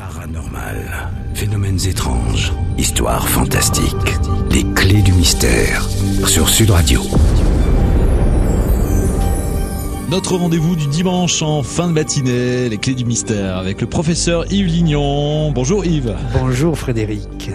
Paranormal, phénomènes étranges, histoires fantastiques, les clés du mystère sur Sud Radio. Notre rendez-vous du dimanche en fin de matinée, les clés du mystère avec le professeur Yves Lignon. Bonjour Yves. Bonjour Frédéric.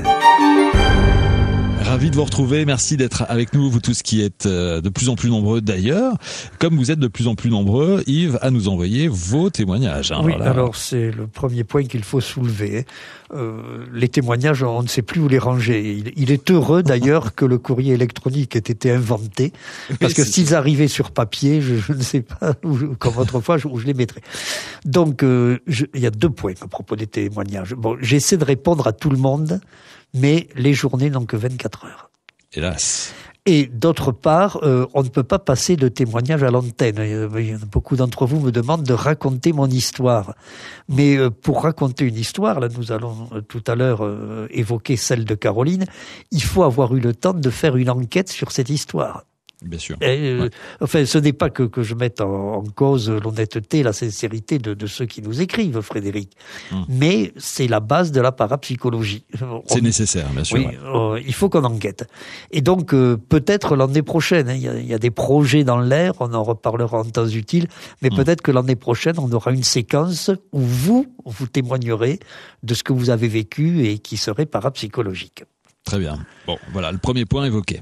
Ravi de vous retrouver, merci d'être avec nous, vous tous qui êtes de plus en plus nombreux d'ailleurs. Comme vous êtes de plus en plus nombreux, Yves, à nous envoyer vos témoignages. Oui, alors c'est le premier point qu'il faut soulever. Les témoignages, on ne sait plus où les ranger. Il est heureux d'ailleurs que le courrier électronique ait été inventé, parce que s'ils arrivaient sur papier, je ne sais pas, comme autrefois, où je les mettrais. Donc, il y a 2 points à propos des témoignages. Bon, j'essaie de répondre à tout le monde, mais les journées n'ont que 24 heures. Hélas. Et d'autre part, on ne peut pas passer de témoignages à l'antenne. Beaucoup d'entre vous me demandent de raconter mon histoire. Mais pour raconter une histoire, là nous allons tout à l'heure évoquer celle de Caroline, il faut avoir eu le temps de faire une enquête sur cette histoire. Bien sûr. Ouais. Enfin, ce n'est pas que je mette en cause l'honnêteté, la sincérité de ceux qui nous écrivent, Frédéric. Mais c'est la base de la parapsychologie. C'est nécessaire, bien sûr. Oui, il faut qu'on enquête. Et donc, peut-être l'année prochaine, il y a des projets dans l'air, on en reparlera en temps utile, mais peut-être que l'année prochaine, on aura une séquence où vous témoignerez de ce que vous avez vécu et qui serait parapsychologique. Très bien. Bon, voilà, le premier point évoqué.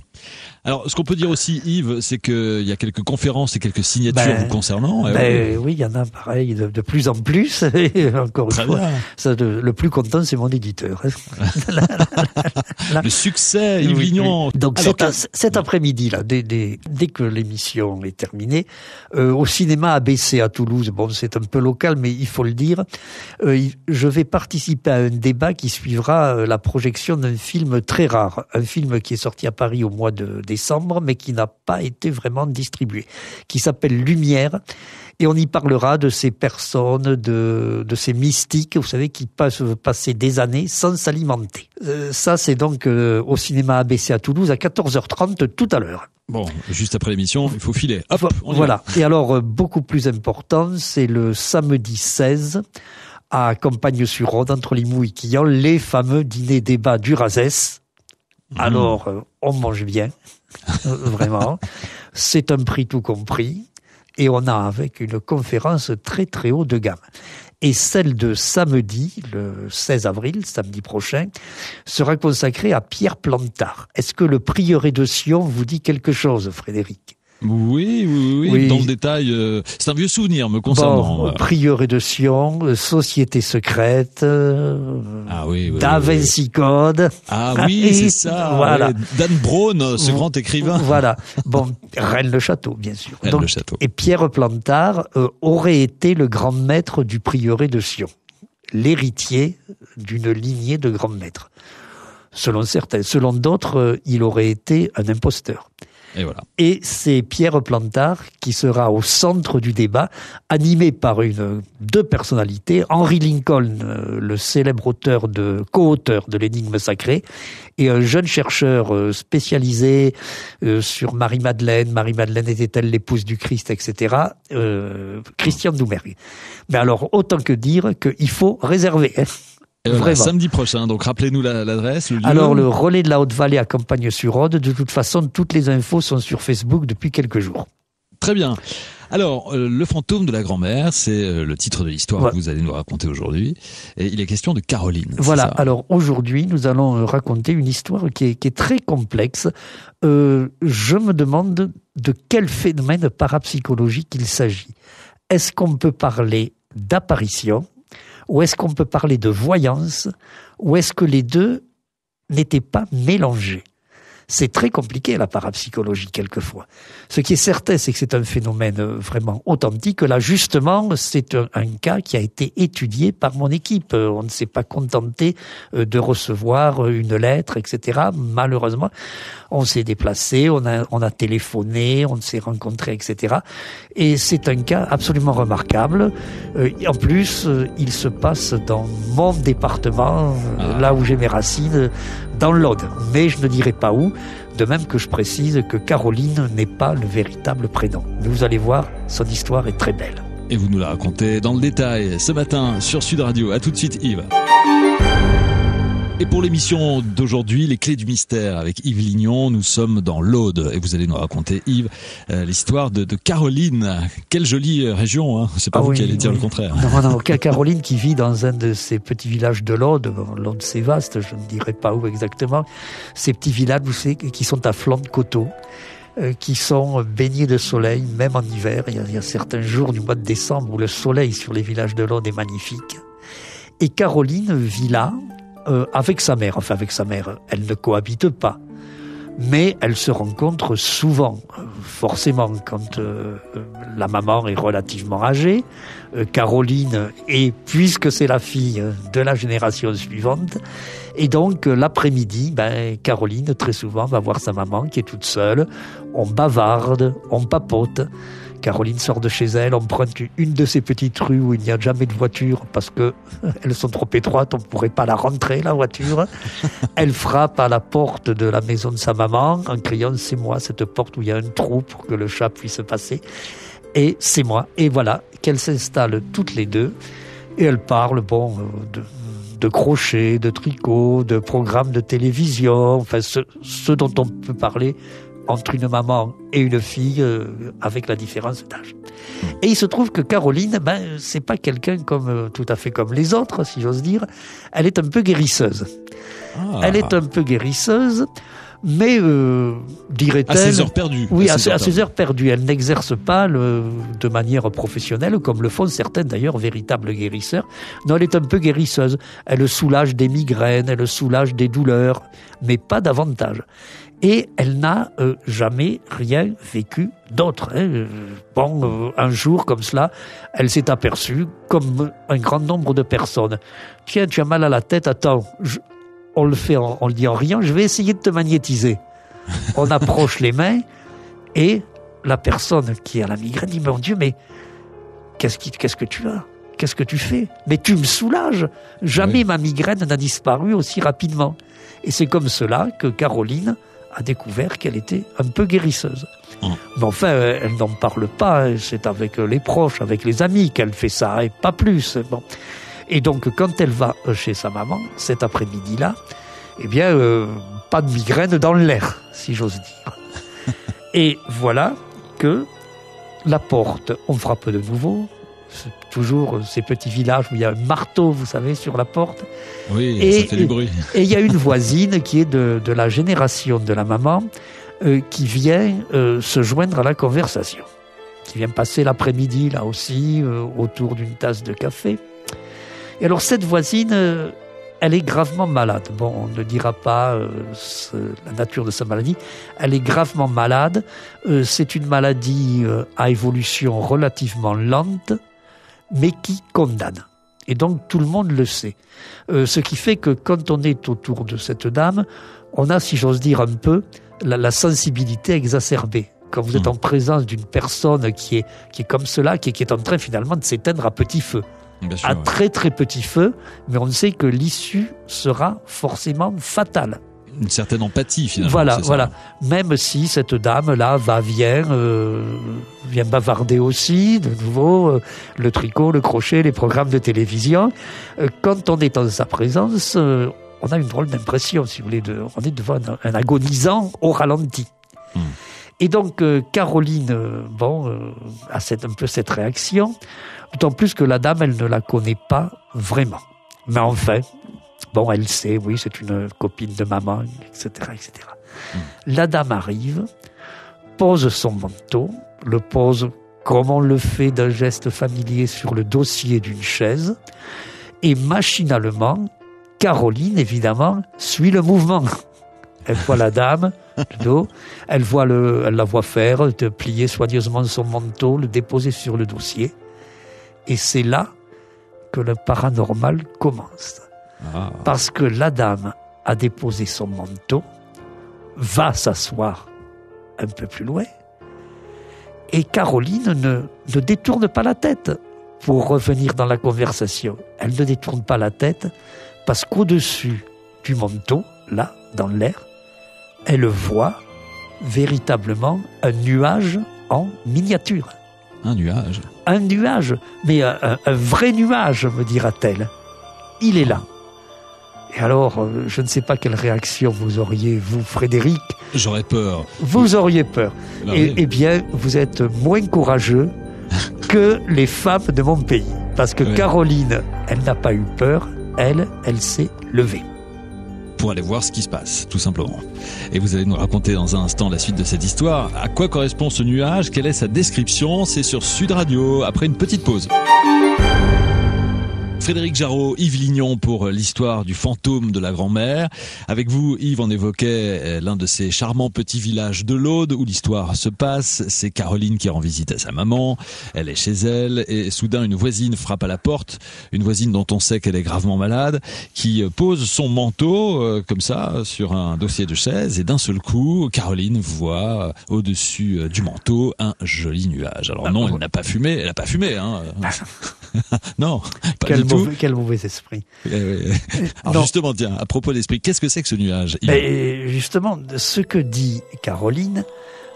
Alors, ce qu'on peut dire aussi, Yves, c'est qu'il y a quelques conférences et quelques signatures vous concernant. Oui, il y en a pareil de plus en plus. Et encore une fois, ça, le plus content, c'est mon éditeur. Le succès, Yves Lignon. Donc, cet après-midi, là, dès que l'émission est terminée, au cinéma ABC à Toulouse, bon, c'est un peu local, mais il faut le dire, je vais participer à un débat qui suivra la projection d'un film très rare, un film qui est sorti à Paris au mois de décembre, mais qui n'a pas été vraiment distribué, qui s'appelle Lumière, et on y parlera de ces personnes, de ces mystiques, vous savez, qui peuvent passer des années sans s'alimenter. Ça, c'est donc au cinéma ABC à Toulouse à 14h30 tout à l'heure. Bon, juste après l'émission, il faut filer. Hop, voilà. Et alors, beaucoup plus important, c'est le samedi 16 à Campagne-sur-Rhône, entre Limoux et Quillan, les fameux dîners-débats du Razès. Alors, on mange bien, vraiment. C'est un prix tout compris. Et on a avec une conférence très très haut de gamme. Et celle de samedi, le 16 avril, samedi prochain, sera consacrée à Pierre Plantard. Est-ce que le prieuré de Sion vous dit quelque chose, Frédéric ? Oui. Dans le détail, c'est un vieux souvenir me concernant. Bon, prieuré de Sion, Société secrète, Da Vinci Code. Ah oui, c'est ça. Voilà. Ouais. Dan Brown, ce grand écrivain. Voilà. Bon, Rennes-le-Château, bien sûr. Rennes-le-Château. Et Pierre Plantard aurait été le grand maître du prieuré de Sion, l'héritier d'une lignée de grands maîtres. Selon certains. Selon d'autres, il aurait été un imposteur. Et voilà. Et c'est Pierre Plantard qui sera au centre du débat, animé par deux personnalités, Henry Lincoln, le célèbre co-auteur de l'Énigme sacrée, et un jeune chercheur spécialisé sur Marie-Madeleine. Marie-Madeleine était-elle l'épouse du Christ, etc. Christian Doumergue. Mais alors, autant que dire qu'il faut réserver. Voilà, samedi prochain, donc rappelez-nous l'adresse, le lieu. Alors, le relais de la Haute-Vallée à Campagne-sur-Rhône, de toute façon, toutes les infos sont sur Facebook depuis quelques jours. Très bien. Alors, le fantôme de la grand-mère, c'est le titre de l'histoire que vous allez nous raconter aujourd'hui. Et il est question de Caroline. Voilà, alors aujourd'hui, nous allons raconter une histoire qui est très complexe. Je me demande de quel phénomène parapsychologique il s'agit. Est-ce qu'on peut parler d'apparition ? Ou est-ce qu'on peut parler de voyance, ou est-ce que les deux n'étaient pas mélangés ? C'est très compliqué la parapsychologie quelquefois. Ce qui est certain, c'est que c'est un phénomène vraiment authentique. Là, justement, c'est un cas qui a été étudié par mon équipe. On ne s'est pas contenté de recevoir une lettre, etc. Malheureusement, on s'est déplacé, on a téléphoné, on s'est rencontré, etc. Et c'est un cas absolument remarquable. En plus, il se passe dans mon département, là où j'ai mes racines, dans l'Aude. Mais je ne dirai pas où. De même que je précise que Caroline n'est pas le véritable prénom. Mais vous allez voir, son histoire est très belle. Et vous nous la racontez dans le détail ce matin sur Sud Radio. À tout de suite, Yves. Et pour l'émission d'aujourd'hui, les clés du mystère avec Yves Lignon, nous sommes dans l'Aude et vous allez nous raconter, Yves, l'histoire de Caroline. Quelle jolie région, hein. C'est pas vous qui allez dire le contraire. Non, Caroline qui vit dans un de ces petits villages de l'Aude. L'Aude c'est vaste, je ne dirais pas où exactement. Ces petits villages, vous savez, qui sont à flanc de coteau, qui sont baignés de soleil, même en hiver. Il y a certains jours du mois de décembre où le soleil sur les villages de l'Aude est magnifique. Et Caroline vit là, avec sa mère. Enfin, avec sa mère, elle ne cohabite pas. Mais elle se rencontre souvent, forcément, quand la maman est relativement âgée. Caroline est, puisque c'est la fille de la génération suivante, et donc l'après-midi, Caroline, très souvent, va voir sa maman qui est toute seule. On bavarde, on papote. Caroline sort de chez elle, emprunte une de ces petites rues où il n'y a jamais de voiture parce que elles sont trop étroites, on ne pourrait pas la rentrer, la voiture. Elle frappe à la porte de la maison de sa maman en criant « C'est moi, cette porte où il y a un trou pour que le chat puisse passer. » Et c'est moi. Et voilà, qu'elles s'installent toutes les deux et elles parlent, de crochet, de tricot, de programmes de télévision, enfin ce dont on peut parler entre une maman et une fille avec la différence d'âge. Et il se trouve que Caroline, c'est pas quelqu'un tout à fait comme les autres, si j'ose dire. Elle est un peu guérisseuse. Elle est un peu guérisseuse, mais dirait-elle... À ses heures perdues. Oui, à ses heures perdues. Elle n'exerce pas de manière professionnelle, comme le font certains d'ailleurs, véritables guérisseurs. Non, elle est un peu guérisseuse. Elle soulage des migraines, elle soulage des douleurs, mais pas davantage. Et elle n'a jamais rien vécu d'autre. Un jour, comme cela, elle s'est aperçue, comme un grand nombre de personnes. « Tiens, tu as mal à la tête, attends, on le dit en riant, je vais essayer de te magnétiser. » On approche les mains et la personne qui a la migraine dit « Mon Dieu, mais qu'est-ce que tu as ? Qu'est-ce que tu fais ? Mais tu me soulages. Jamais ma migraine n'a disparu aussi rapidement. » Et c'est comme cela que Caroline a découvert qu'elle était un peu guérisseuse. Mais enfin, elle n'en parle pas, c'est avec les proches, avec les amis qu'elle fait ça, et pas plus. Bon. Et donc, quand elle va chez sa maman, cet après-midi-là, pas de migraine dans l'air, si j'ose dire. Et voilà que la porte, on frappe de nouveau, c'est toujours ces petits villages où il y a un marteau, vous savez, sur la porte. Oui, ça fait du bruit. Et il y a une voisine qui est de la génération de la maman qui vient se joindre à la conversation. Qui vient passer l'après-midi, là aussi, autour d'une tasse de café. Et alors, cette voisine, elle est gravement malade. Bon, on ne dira pas la nature de sa maladie. Elle est gravement malade. C'est une maladie à évolution relativement lente, mais qui condamne. Et donc tout le monde le sait. Ce qui fait que quand on est autour de cette dame, on a, si j'ose dire un peu, la sensibilité exacerbée. Quand vous êtes en présence d'une personne qui est comme cela, qui est en train finalement de s'éteindre à petit feu. Bien sûr, à très très petit feu, mais on sait que l'issue sera forcément fatale. Une certaine empathie finalement. Voilà. Même si cette dame-là vient bavarder aussi, de nouveau, le tricot, le crochet, les programmes de télévision. Quand on est en sa présence, on a une drôle d'impression, si vous voulez, on est devant un agonisant au ralenti. Et donc, Caroline, a un peu cette réaction, d'autant plus que la dame, elle ne la connaît pas vraiment. Mais enfin... elle sait, oui, c'est une copine de maman, etc., etc. La dame arrive, pose son manteau, le pose comme on le fait d'un geste familier sur le dossier d'une chaise, et machinalement, Caroline, évidemment, suit le mouvement. Elle voit la dame, le dos, elle la voit faire, plier soigneusement son manteau, le déposer sur le dossier, et c'est là que le paranormal commence. Parce que la dame a déposé son manteau, va s'asseoir un peu plus loin, et Caroline ne détourne pas la tête pour revenir dans la conversation. Elle ne détourne pas la tête parce qu'au-dessus du manteau, là, dans l'air, elle voit véritablement un nuage en miniature. Un nuage. Un nuage, mais un vrai nuage, me dira-t-elle. Il est là. Et alors, je ne sais pas quelle réaction vous auriez, vous, Frédéric. J'aurais peur. Vous auriez peur. Oui. Eh bien, vous êtes moins courageux que les femmes de mon pays. Parce que Caroline, elle n'a pas eu peur. Elle s'est levée. Pour aller voir ce qui se passe, tout simplement. Et vous allez nous raconter dans un instant la suite de cette histoire. À quoi correspond ce nuage? Quelle est sa description? C'est sur Sud Radio, après une petite pause. Frédéric Jarreau, Yves Lignon pour l'histoire du fantôme de la grand-mère. Avec vous, Yves, on évoquait l'un de ces charmants petits villages de l'Aude où l'histoire se passe. C'est Caroline qui rend visite à sa maman. Elle est chez elle et soudain une voisine frappe à la porte. Une voisine dont on sait qu'elle est gravement malade, qui pose son manteau comme ça sur un dossier de chaise et d'un seul coup, Caroline voit au-dessus du manteau un joli nuage. Alors non, elle n'a pas fumé. Elle n'a pas fumé, hein. Non, pas du tout. Quel mauvais esprit. Alors justement, tiens, à propos d'esprit, qu'est-ce que c'est que ce nuage? Justement, ce que dit Caroline,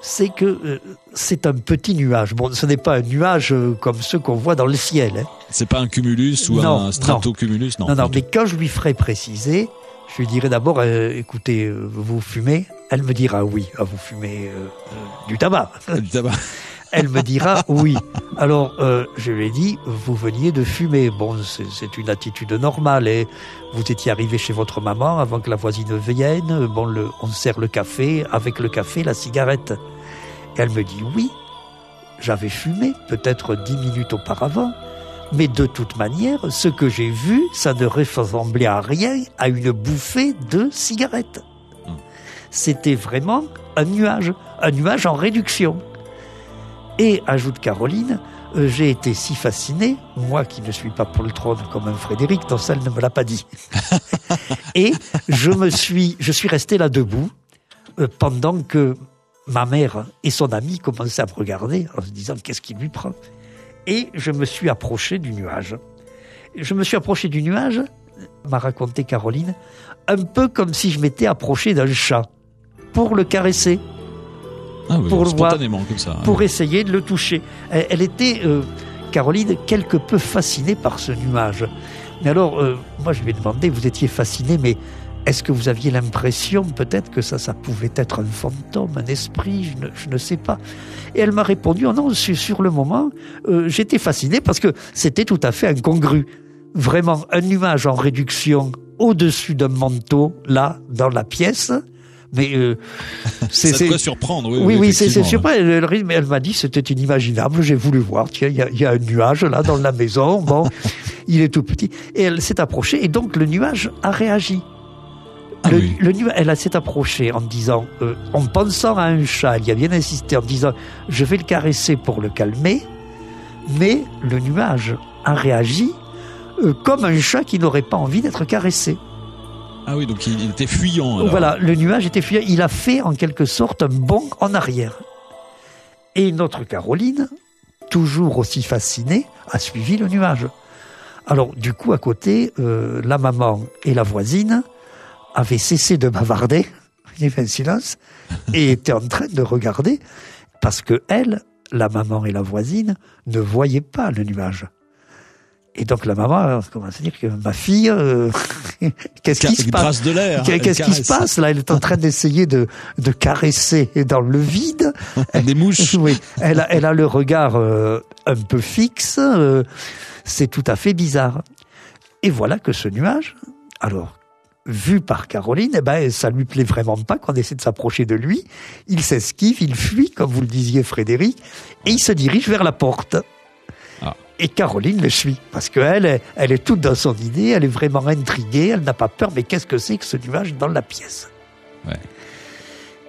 c'est que c'est un petit nuage. Bon, ce n'est pas un nuage comme ceux qu'on voit dans le ciel. Hein. C'est pas un cumulus ou un stratocumulus, non. Non, mais quand je lui ferai préciser, je lui dirai d'abord, écoutez, vous fumez? Elle me dira oui. Ah, vous fumez du tabac. Du tabac. Elle me dira oui. Alors, je lui ai dit, vous veniez de fumer. Bon, c'est une attitude normale. Et vous étiez arrivé chez votre maman avant que la voisine vienne. Bon, on sert le café. Avec le café, la cigarette. Et elle me dit oui. J'avais fumé, peut-être 10 minutes auparavant. Mais de toute manière, ce que j'ai vu, ça ne ressemblait à rien à une bouffée de cigarette. C'était vraiment un nuage en réduction. Et, ajoute Caroline, j'ai été si fasciné, moi qui ne suis pas pour le trône comme un Frédéric, dont elle ne me l'a pas dit. Et je suis resté là debout pendant que ma mère et son amie commençaient à me regarder en se disant qu'est-ce qui lui prend. Et je me suis approché du nuage. M'a raconté Caroline, un peu comme si je m'étais approché d'un chat pour le caresser. Ah oui, pour spontanément comme ça. Pour essayer de le toucher. Elle était, Caroline, quelque peu fascinée par ce nuage. Mais alors, moi je lui ai demandé, vous étiez fascinée, mais est-ce que vous aviez l'impression peut-être que ça pouvait être un fantôme, un esprit, je ne sais pas. Et elle m'a répondu, oh non, sur le moment, j'étais fascinée parce que c'était tout à fait incongru. Vraiment, un nuage en réduction au-dessus d'un manteau, là, dans la pièce. Mais ça doit surprendre. Oui, c'est surprenant. Mais elle m'a dit c'était inimaginable. J'ai voulu voir. Tiens, il y a un nuage là dans la maison. Bon, il est tout petit. Et elle s'est approchée. Et donc le nuage a réagi. Le nuage, elle s'est approchée en disant, en pensant à un chat, elle y a bien insisté en disant je vais le caresser pour le calmer. Mais le nuage a réagi comme un chat qui n'aurait pas envie d'être caressé. Ah oui, donc il était fuyant. Alors. Voilà, le nuage était fuyant. Il a fait en quelque sorte un bond en arrière. Et notre Caroline, toujours aussi fascinée, a suivi le nuage. Alors du coup, à côté, la maman et la voisine avaient cessé de bavarder, il y avait un silence, et étaient en train de regarder, parce que elle, la maman et la voisine, ne voyaient pas le nuage. Et donc la maman commence à dire que ma fille, qu'est-ce qui se passe? De l'air. Qu'est-ce qui se passe là? Elle est en train d'essayer de caresser dans le vide. Des mouches. Oui. Elle a le regard un peu fixe. C'est tout à fait bizarre. Et voilà que ce nuage, alors vu par Caroline, ça lui plaît vraiment pas qu'on essaie de s'approcher de lui. Il s'esquive, il fuit, comme vous le disiez Frédéric, et il se dirige vers la porte. Et Caroline le suit, parce qu'elle est toute dans son idée, elle est vraiment intriguée, elle n'a pas peur, mais qu'est-ce que c'est que ce nuage dans la pièce?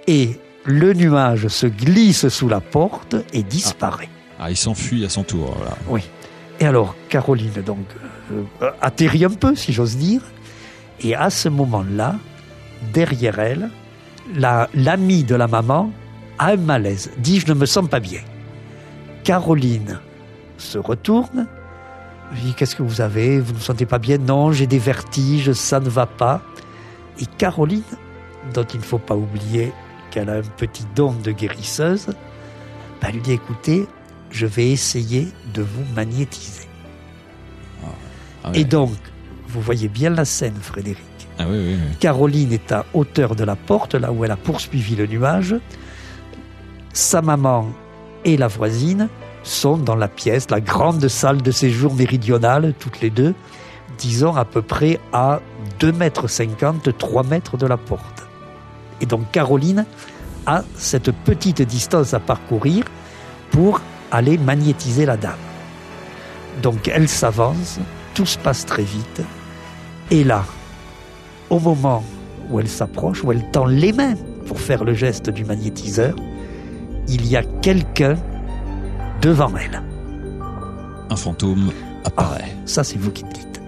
Et le nuage se glisse sous la porte et disparaît. Il s'enfuit à son tour. Voilà. Oui. Et alors, Caroline, donc, atterrit un peu, si j'ose dire, et à ce moment-là, derrière elle, l'amie de la maman a un malaise, dit « je ne me sens pas bien ». Caroline se retourne, je dis qu'est-ce que vous avez, vous ne vous sentez pas bien? Non, j'ai des vertiges, ça ne va pas. Et Caroline, dont il ne faut pas oublier qu'elle a un petit don de guérisseuse, lui dit écoutez, je vais essayer de vous magnétiser. Ah ouais. Et donc, vous voyez bien la scène, Frédéric. Ah oui. Caroline est à hauteur de la porte, là où elle a poursuivi le nuage. Sa maman et la voisine sont dans la pièce, la grande salle de séjour méridionale, toutes les deux, disons à peu près à 2,50 m, 3 mètres de la porte. Et donc Caroline a cette petite distance à parcourir pour aller magnétiser la dame. Donc elle s'avance, tout se passe très vite, et là, au moment où elle s'approche, où elle tend les mains pour faire le geste du magnétiseur, il y a quelqu'un devant elle. Un fantôme apparaît. Ça, c'est vous qui le dites.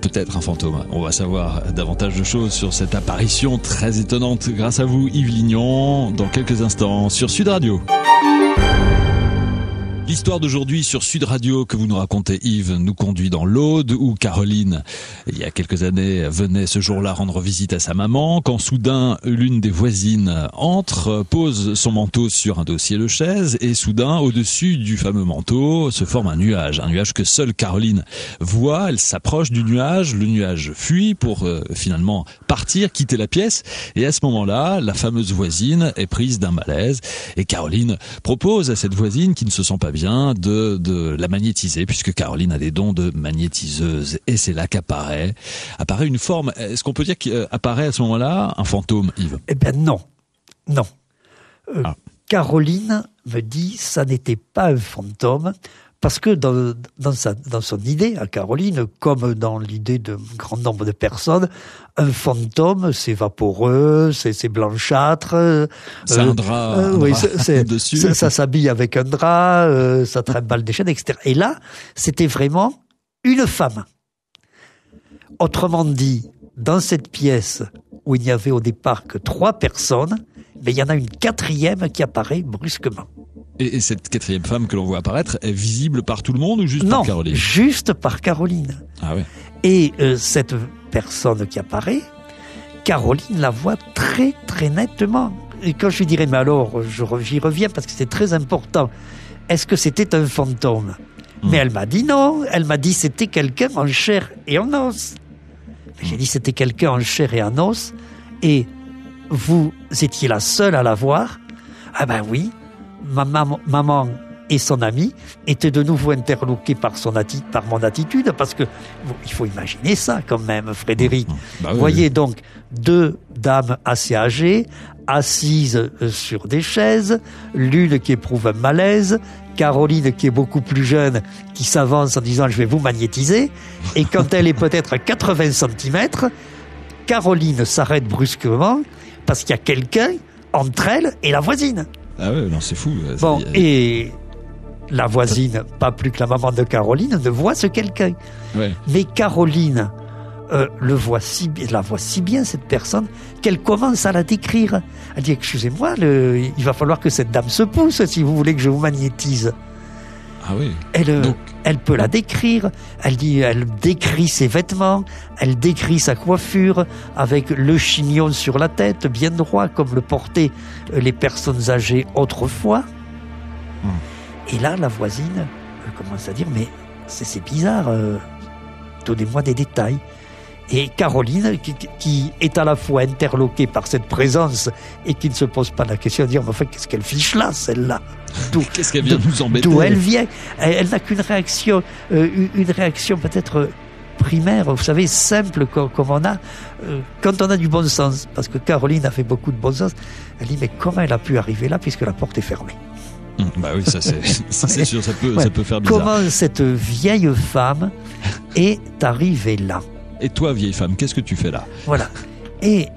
Peut-être un fantôme. On va savoir davantage de choses sur cette apparition très étonnante grâce à vous, Yves Lignon, dans quelques instants sur Sud Radio. L'histoire d'aujourd'hui sur Sud Radio que vous nous racontez, Yves, nous conduit dans l'Aude où Caroline, il y a quelques années, venait ce jour-là rendre visite à sa maman quand soudain l'une des voisines entre, pose son manteau sur un dossier de chaise et soudain au-dessus du fameux manteau se forme un nuage que seule Caroline voit. Elle s'approche du nuage, le nuage fuit pour finalement partir, quitter la pièce et à ce moment-là, la fameuse voisine est prise d'un malaise et Caroline propose à cette voisine qui ne se sent pas bien de la magnétiser puisque Caroline a des dons de magnétiseuse et c'est là qu'apparaît une forme. Est-ce qu'on peut dire qu'apparaît à ce moment-là un fantôme, Yves? Eh bien non. Caroline me dit ça n'était pas un fantôme parce que dans son idée à Caroline, comme dans l'idée d'un grand nombre de personnes, un fantôme c'est vaporeux, c'est blanchâtre. C'est un drap, oui, dessus. Ça s'habille avec un drap, ça trimballe des chaînes, etc. Et là, c'était vraiment une femme. Autrement dit, dans cette pièce où il n'y avait au départ que 3 personnes, mais il y en a une 4e qui apparaît brusquement. Et cette 4e femme que l'on voit apparaître est visible par tout le monde ou juste par Caroline? Non, juste par Caroline. Ah ouais. Et cette personne qui apparaît, Caroline la voit très très nettement. Et quand je lui dirais, mais alors, j'y reviens parce que c'est très important, est-ce que c'était un fantôme? Mais elle m'a dit non, elle m'a dit c'était quelqu'un en chair et en os. J'ai dit c'était quelqu'un en chair et en os, et vous étiez la seule à la voir. Ah ben oui, maman et son ami étaient de nouveau interloqués par mon attitude, parce que il faut imaginer ça quand même, Frédéric. Bah vous voyez donc 2 dames assez âgées, assises sur des chaises, l'une qui éprouve un malaise, Caroline qui est beaucoup plus jeune, qui s'avance en disant je vais vous magnétiser, et quand elle est peut-être à 80 cm, Caroline s'arrête brusquement parce qu'il y a quelqu'un entre elle et la voisine. Ah ouais, non, c'est fou. Bon, et la voisine, pas plus que la maman de Caroline, ne voit ce quelqu'un. Ouais. Mais Caroline la voit si bien, cette personne, qu'elle commence à la décrire. Elle dit, excusez-moi, il va falloir que cette dame se pousse si vous voulez que je vous magnétise. Ah oui. Elle peut la décrire. Elle décrit ses vêtements, elle décrit sa coiffure avec le chignon sur la tête, bien droit, comme le portaient les personnes âgées autrefois. Et là, la voisine commence à dire, mais c'est bizarre, donnez-moi des détails. Et Caroline, qui est à la fois interloquée par cette présence et qui ne se pose pas la question de dire, mais enfin, qu'est-ce qu'elle fiche là, celle-là? Qu'est-ce qu'elle vient nous embêter? D'où elle vient? Elle n'a qu'une réaction, une réaction peut-être primaire, vous savez, simple comme on a, quand on a du bon sens. Parce que Caroline a fait beaucoup de bon sens. Elle dit, mais comment elle a pu arriver là puisque la porte est fermée? Bah oui, ça c'est sûr, ça peut faire bizarre. Comment cette vieille femme est arrivée là? Et toi, vieille femme, qu'est-ce que tu fais là? Voilà. Et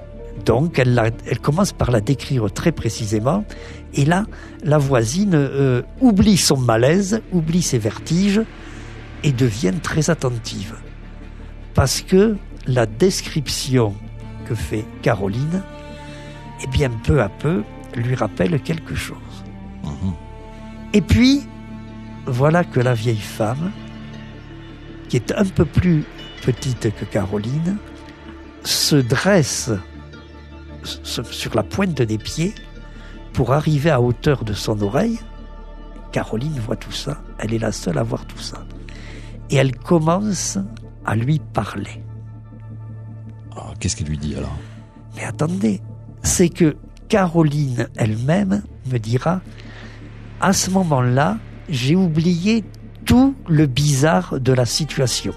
donc, elle commence par la décrire très précisément. Et là, la voisine oublie son malaise, oublie ses vertiges et devient très attentive. Parce que la description que fait Caroline, eh bien, peu à peu, lui rappelle quelque chose. Et puis, voilà que la vieille femme, qui est un peu plus petite que Caroline, se dresse sur la pointe des pieds pour arriver à hauteur de son oreille Caroline voit tout ça, elle est la seule à voir tout ça. Et elle commence à lui parler. Alors, qu'est-ce qu'elle lui dit alors ? Mais attendez, c'est que Caroline elle-même me dira, à ce moment-là, j'ai oublié tout le bizarre de la situation.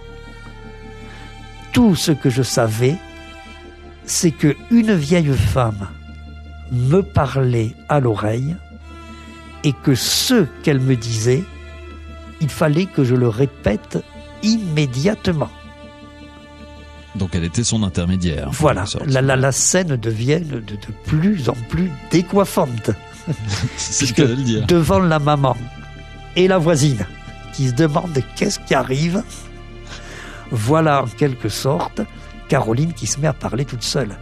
Tout ce que je savais, c'est qu'une vieille femme me parlait à l'oreille et que ce qu'elle me disait, il fallait que je le répète immédiatement. Donc elle était son intermédiaire. Voilà, la scène devient de plus en plus décoiffante. C'est ce qu'elle veut dire. Devant la maman et la voisine qui se demandent qu'est-ce qui arrive, voilà en quelque sorte Caroline qui se met à parler toute seule.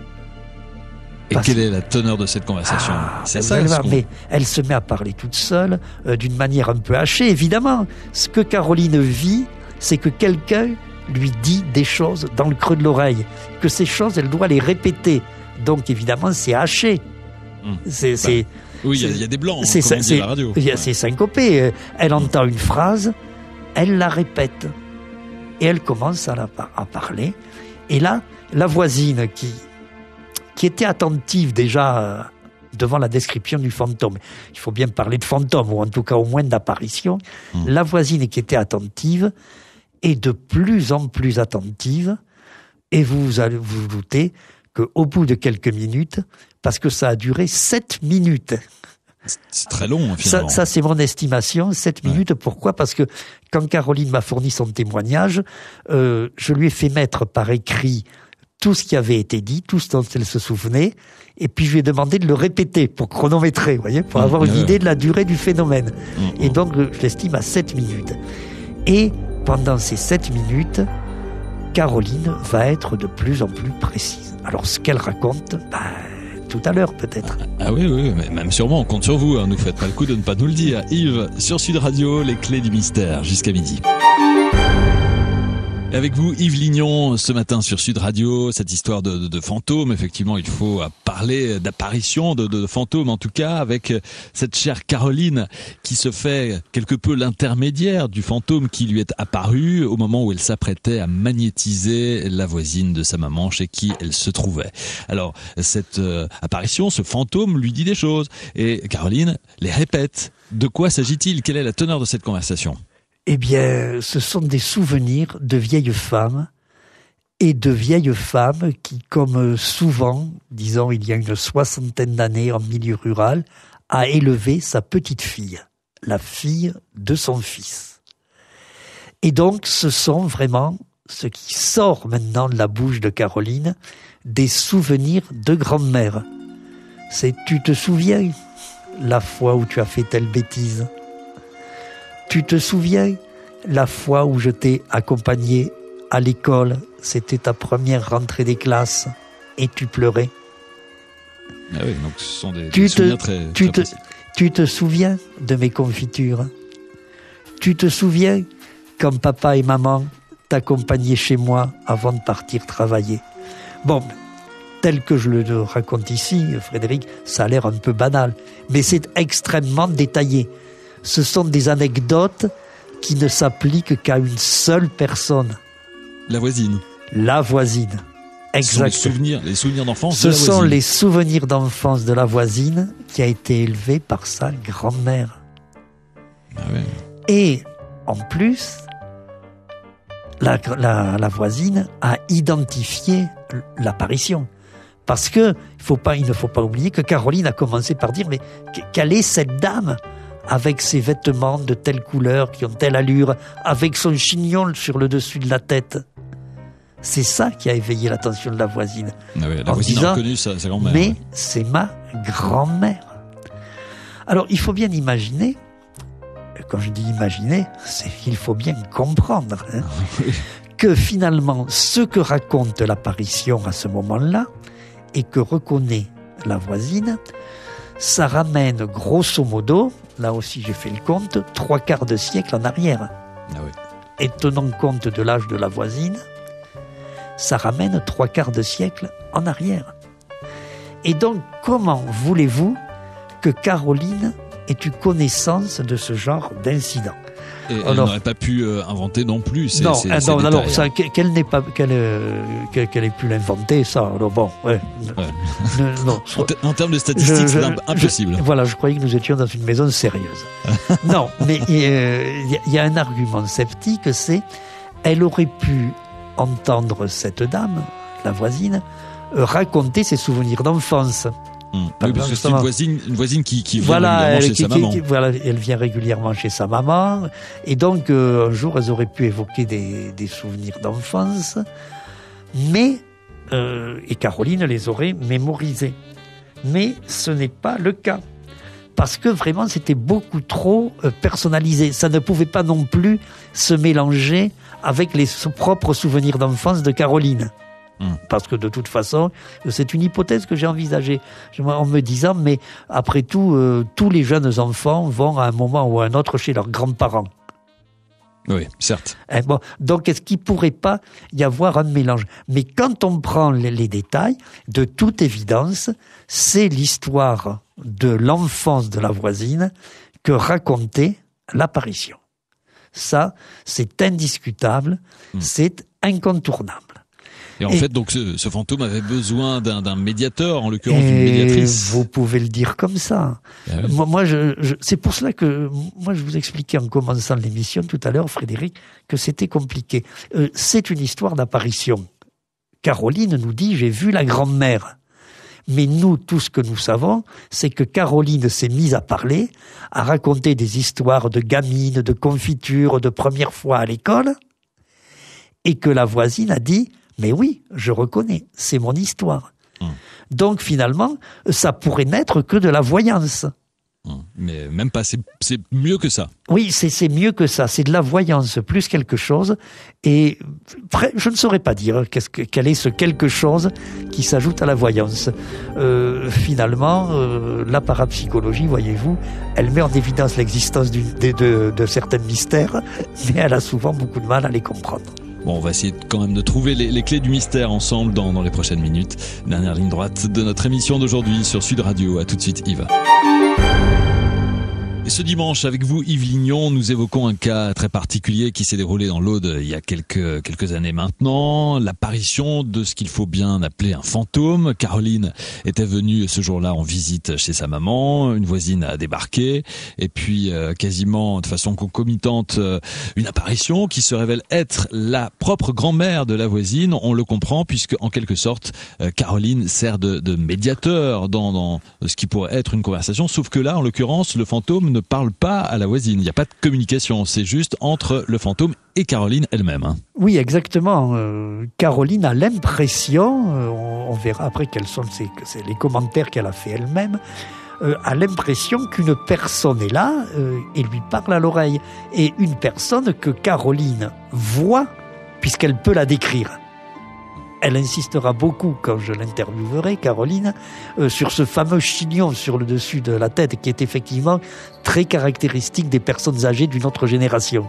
Et quelle est la teneur de cette conversation ? C'est ça. Mais elle se met à parler toute seule, d'une manière un peu hachée, évidemment. Ce que Caroline vit, c'est que quelqu'un lui dit des choses dans le creux de l'oreille, que ces choses, elle doit les répéter. Donc évidemment, c'est haché. Oui, il y a des blancs, comme on dit à la radio. C'est syncopé. Elle entend une phrase, elle la répète. Et elle commence à parler. Et là, la voisine qui était attentive déjà devant la description du fantôme, il faut bien parler de fantôme, ou en tout cas au moins d'apparition, la voisine qui était attentive est de plus en plus attentive, et vous allez vous douter qu'au bout de quelques minutes, parce que ça a duré 7 minutes. C'est très long, finalement. Ça c'est mon estimation, 7 minutes. Pourquoi ? Parce que quand Caroline m'a fourni son témoignage, je lui ai fait mettre par écrit tout ce qui avait été dit, tout ce dont elle se souvenait, et puis je lui ai demandé de le répéter pour chronométrer, vous voyez, pour avoir une idée de la durée du phénomène. Et donc, je l'estime à 7 minutes. Et pendant ces 7 minutes, Caroline va être de plus en plus précise. Alors, ce qu'elle raconte, tout à l'heure peut-être. Ah oui, mais même sûrement, on compte sur vous, hein. Nous faites pas le coup de ne pas nous le dire. Yves, sur Sud Radio, les clés du mystère, jusqu'à midi. Et avec vous, Yves Lignon, ce matin sur Sud Radio, cette histoire de fantômes. Effectivement, il faut parler d'apparition, de fantômes en tout cas, avec cette chère Caroline qui se fait quelque peu l'intermédiaire du fantôme qui lui est apparu au moment où elle s'apprêtait à magnétiser la voisine de sa maman chez qui elle se trouvait. Alors, cette apparition, ce fantôme lui dit des choses et Caroline les répète. De quoi s'agit-il ? Quelle est la teneur de cette conversation ? Eh bien, ce sont des souvenirs de vieilles femmes et de vieilles femmes qui, comme souvent, disons il y a une 60aine d'années en milieu rural, a élevé sa petite fille, la fille de son fils. Et donc, ce sont vraiment ce qui sort maintenant de la bouche de Caroline, des souvenirs de grand-mère. C'est « tu te souviens la fois où tu as fait telle bêtise ?» Tu te souviens la fois où je t'ai accompagné à l'école, c'était ta première rentrée des classes et tu pleurais. Ah oui, donc ce sont des souvenirs très précis. Tu te souviens de mes confitures ? Tu te souviens quand papa et maman t'accompagnaient chez moi avant de partir travailler ? Bon, tel que je le raconte ici, Frédéric, ça a l'air un peu banal, mais c'est extrêmement détaillé. Ce sont des anecdotes qui ne s'appliquent qu'à une seule personne. La voisine. La voisine. Exact. Ce sont les souvenirs d'enfance de la voisine. Ce sont les souvenirs d'enfance de la voisine qui a été élevée par sa grand-mère. Ah ouais. Et en plus, la voisine a identifié l'apparition. Parce que il ne faut pas oublier que Caroline a commencé par dire mais quelle est cette dame ? Avec ses vêtements de telle couleur, qui ont telle allure, avec son chignon sur le dessus de la tête. C'est ça qui a éveillé l'attention de la voisine. Ah oui, la voisine a reconnu sa grand-mère. Mais c'est ma grand-mère. Alors, il faut bien imaginer, quand je dis imaginer, il faut bien comprendre, que finalement, ce que raconte l'apparition à ce moment-là, et que reconnaît la voisine, ça ramène grosso modo, là aussi j'ai fait le compte, 3/4 de siècle en arrière. Ah oui. Et tenant compte de l'âge de la voisine, ça ramène 3/4 de siècle en arrière. Et donc, comment voulez-vous que Caroline aies-tu connaissance de ce genre d'incident? Et elle n'aurait pas pu inventer non plus ces détails. Alors ça, qu'elle ait pu l'inventer, ça, alors bon, ouais. Non. En termes de statistiques, c'est impossible. Voilà, je croyais que nous étions dans une maison sérieuse. Non, mais il y a un argument sceptique, c'est elle aurait pu entendre cette dame, la voisine, raconter ses souvenirs d'enfance. Oui, parce que c'est une voisine qui vient régulièrement chez sa maman. Elle vient régulièrement chez sa maman. Et donc, un jour, elles auraient pu évoquer des souvenirs d'enfance. Mais, et Caroline les aurait mémorisés. Mais ce n'est pas le cas. Parce que vraiment, c'était beaucoup trop personnalisé. Ça ne pouvait pas non plus se mélanger avec les propres souvenirs d'enfance de Caroline. Parce que de toute façon, c'est une hypothèse que j'ai envisagée en me disant, mais après tout, tous les jeunes enfants vont à un moment ou à un autre chez leurs grands-parents. Oui, certes. Donc, est-ce qu'il ne pourrait pas y avoir un mélange? Mais quand on prend les détails, de toute évidence, c'est l'histoire de l'enfance de la voisine que racontait l'apparition. Ça, c'est indiscutable, c'est incontournable. Et en fait, donc, ce fantôme avait besoin d'un médiateur, en l'occurrence d'une médiatrice. Vous pouvez le dire comme ça. Ah oui. Moi, c'est pour cela que je vous expliquais en commençant l'émission tout à l'heure, Frédéric, que c'était compliqué. C'est une histoire d'apparition. Caroline nous dit « j'ai vu la grand-mère ». Mais nous, tout ce que nous savons, c'est que Caroline s'est mise à parler, à raconter des histoires de gamines, de confitures, de première fois à l'école, et que la voisine a dit « mais oui, je reconnais, c'est mon histoire. » Donc finalement, ça pourrait n'être que de la voyance. Mais même pas, c'est mieux que ça. Oui, c'est mieux que ça, c'est de la voyance plus quelque chose. Et je ne saurais pas dire quel est ce quelque chose qui s'ajoute à la voyance. Finalement, la parapsychologie, voyez-vous, elle met en évidence l'existence de certains mystères, mais elle a souvent beaucoup de mal à les comprendre. Bon, on va essayer quand même de trouver les clés du mystère ensemble dans les prochaines minutes. Dernière ligne droite de notre émission d'aujourd'hui sur Sud Radio. À tout de suite, Yves. Et ce dimanche, avec vous, Yves Lignon, nous évoquons un cas très particulier qui s'est déroulé dans l'Aude il y a quelques années maintenant. L'apparition de ce qu'il faut bien appeler un fantôme. Caroline était venue ce jour-là en visite chez sa maman. Une voisine a débarqué. Et puis, quasiment de façon concomitante, une apparition qui se révèle être la propre grand-mère de la voisine. On le comprend puisque, en quelque sorte, Caroline sert de médiateur dans ce qui pourrait être une conversation. Sauf que là, en l'occurrence, le fantôme ne parle pas à la voisine. Il n'y a pas de communication. C'est juste entre le fantôme et Caroline elle-même. Oui, exactement. Caroline a l'impression, on verra après quels sont les commentaires qu'elle a fait elle-même, a l'impression qu'une personne est là et lui parle à l'oreille. Et une personne que Caroline voit, puisqu'elle peut la décrire. Elle insistera beaucoup, quand je l'interviewerai, Caroline, sur ce fameux chignon sur le dessus de la tête, qui est effectivement très caractéristique des personnes âgées d'une autre génération.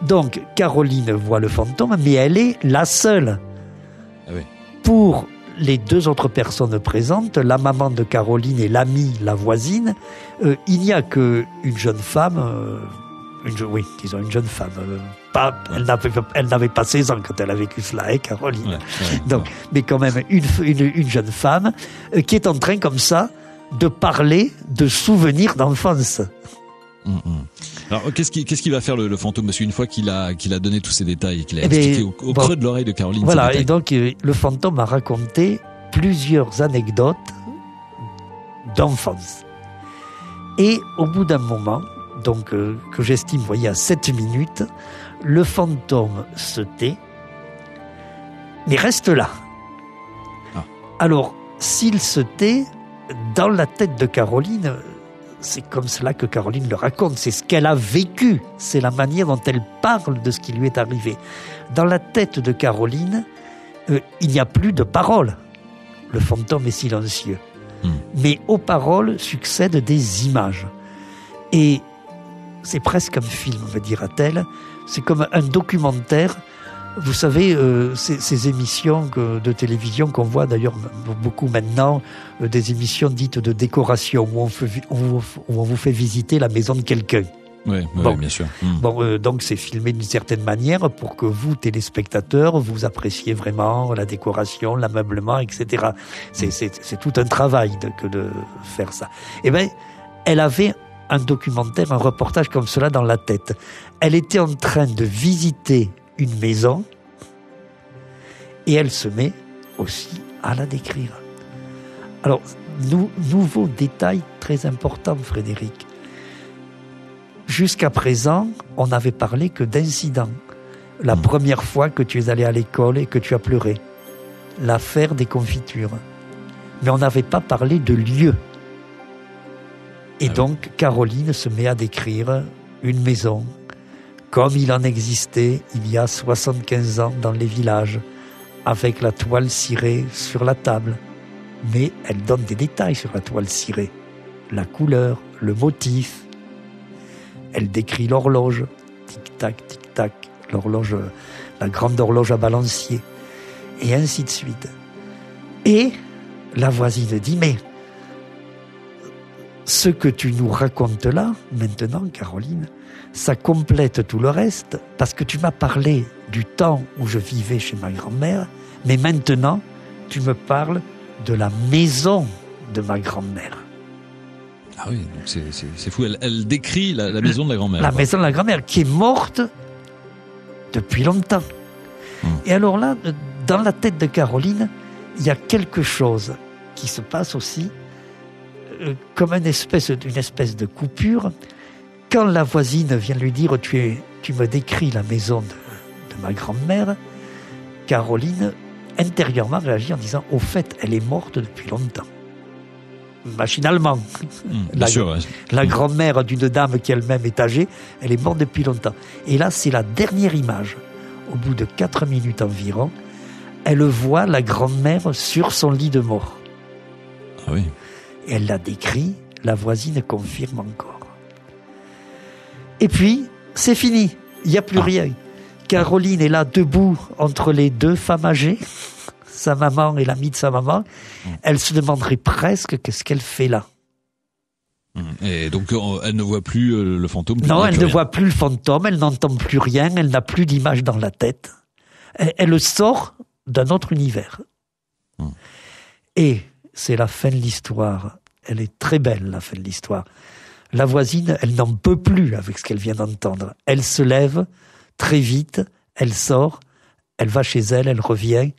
Donc, Caroline voit le fantôme, mais elle est la seule. Ah oui. Pour les deux autres personnes présentes, la maman de Caroline et l'amie, la voisine, il n'y a qu'une jeune femme... une jeune femme. Elle n'avait pas 16 ans quand elle a vécu cela, Caroline. Donc, mais quand même, une jeune femme qui est en train, comme ça, de parler de souvenirs d'enfance. Alors, qu'est-ce qui va faire le fantôme? Parce qu'une fois qu'il a donné tous ces détails, qu'il a expliqué au creux de l'oreille de Caroline. Voilà, et donc, le fantôme a raconté plusieurs anecdotes d'enfance. Et au bout d'un moment, donc que j'estime, à 7 minutes, le fantôme se tait, mais reste là. Alors, s'il se tait, dans la tête de Caroline, c'est comme cela que Caroline le raconte, c'est ce qu'elle a vécu, c'est la manière dont elle parle de ce qui lui est arrivé. Dans la tête de Caroline, il n'y a plus de paroles. Le fantôme est silencieux. Mais aux paroles succèdent des images. Et c'est presque un film, me dira-t-elle. C'est comme un documentaire Vous savez, ces émissions de télévision qu'on voit d'ailleurs beaucoup maintenant, des émissions dites de décoration, où on vous fait visiter la maison de quelqu'un. Oui, bon, bien sûr. Bon, donc c'est filmé d'une certaine manière pour que vous, téléspectateurs, vous appréciez vraiment la décoration, l'ameublement, etc. C'est tout un travail que de faire ça. Eh bien, elle avait un documentaire, un reportage comme cela dans la tête. Elle était en train de visiter une maison et elle se met aussi à la décrire. Alors, nouveau détail très important, Frédéric. Jusqu'à présent, on n'avait parlé que d'incidents. La première fois que tu es allé à l'école et que tu as pleuré. L'affaire des confitures. Mais on n'avait pas parlé de lieu. Et donc, Caroline se met à décrire une maison, comme il en existait il y a 75 ans dans les villages, avec la toile cirée sur la table. Mais elle donne des détails sur la toile cirée. La couleur, le motif. Elle décrit l'horloge. Tic-tac, tic-tac. L'horloge, la grande horloge à balancier. Et ainsi de suite. Et la voisine dit, mais ce que tu nous racontes là, maintenant, Caroline, ça complète tout le reste, parce que tu m'as parlé du temps où je vivais chez ma grand-mère, mais maintenant, tu me parles de la maison de ma grand-mère. Ah oui, donc c'est fou. Elle décrit la maison de la grand-mère. La maison de la grand-mère, qui est morte depuis longtemps. Et alors là, dans la tête de Caroline, il y a quelque chose qui se passe aussi, comme une espèce de coupure. Quand la voisine vient lui dire « tu me décris la maison de ma grand-mère », Caroline, intérieurement, réagit en disant « au fait, elle est morte depuis longtemps ». Machinalement. La grand-mère d'une dame qui elle-même est âgée, elle est morte depuis longtemps. Et là, c'est la dernière image. Au bout de 4 minutes environ, elle voit la grand-mère sur son lit de mort. Ah oui. Et elle la décrit, la voisine confirme encore. Et puis, c'est fini. Il n'y a plus rien. Caroline est là, debout, entre les deux femmes âgées, sa maman et l'amie de sa maman. Elle se demanderait presque qu'est-ce qu'elle fait là. Et donc, elle ne voit plus le fantôme. Non, elle ne voit plus le fantôme, elle n'entend plus rien, elle n'a plus d'image dans la tête. Elle sort d'un autre univers. Et c'est la fin de l'histoire. Elle est très belle, la fin de l'histoire. La voisine, elle n'en peut plus avec ce qu'elle vient d'entendre. Elle se lève très vite, elle sort, elle va chez elle, elle revient,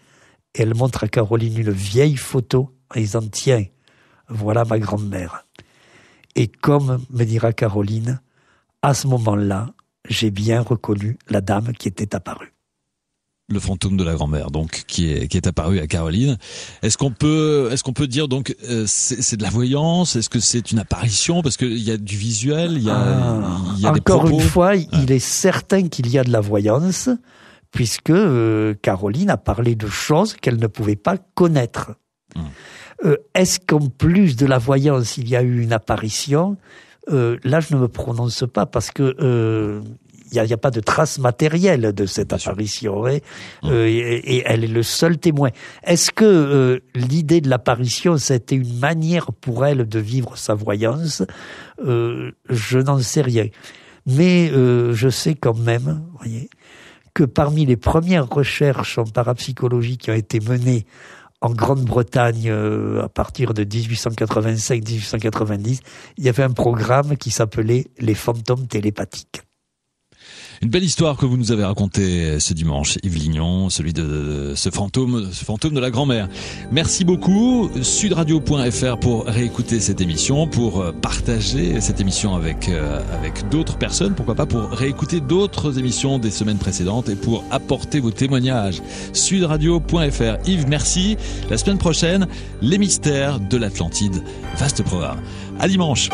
et elle montre à Caroline une vieille photo en disant « Tiens, voilà ma grand-mère ». Et comme me dira Caroline, à ce moment-là, j'ai bien reconnu la dame qui était apparue. Le fantôme de la grand-mère, donc, qui est apparu à Caroline. Est-ce qu'on peut dire donc c'est de la voyance? Est-ce que c'est une apparition? Parce qu'il y a du visuel, il y a des propos. Encore une fois, il est certain qu'il y a de la voyance, puisque Caroline a parlé de choses qu'elle ne pouvait pas connaître. Est-ce qu'en plus de la voyance, il y a eu une apparition? Là, je ne me prononce pas parce que il n'y a pas de trace matérielle de cette apparition, et elle est le seul témoin. Est-ce que l'idée de l'apparition, c'était une manière pour elle de vivre sa voyance? Je n'en sais rien. Mais je sais quand même, voyez, que parmi les premières recherches en parapsychologie qui ont été menées en Grande-Bretagne à partir de 1885-1890, il y avait un programme qui s'appelait les fantômes télépathiques. Une belle histoire que vous nous avez racontée ce dimanche, Yves Lignon, celui de ce fantôme de la grand-mère. Merci beaucoup. Sudradio.fr pour réécouter cette émission, pour partager cette émission avec d'autres personnes, pourquoi pas pour réécouter d'autres émissions des semaines précédentes et pour apporter vos témoignages. Sudradio.fr. Yves, merci. La semaine prochaine, les mystères de l'Atlantide. Vaste programme. À dimanche.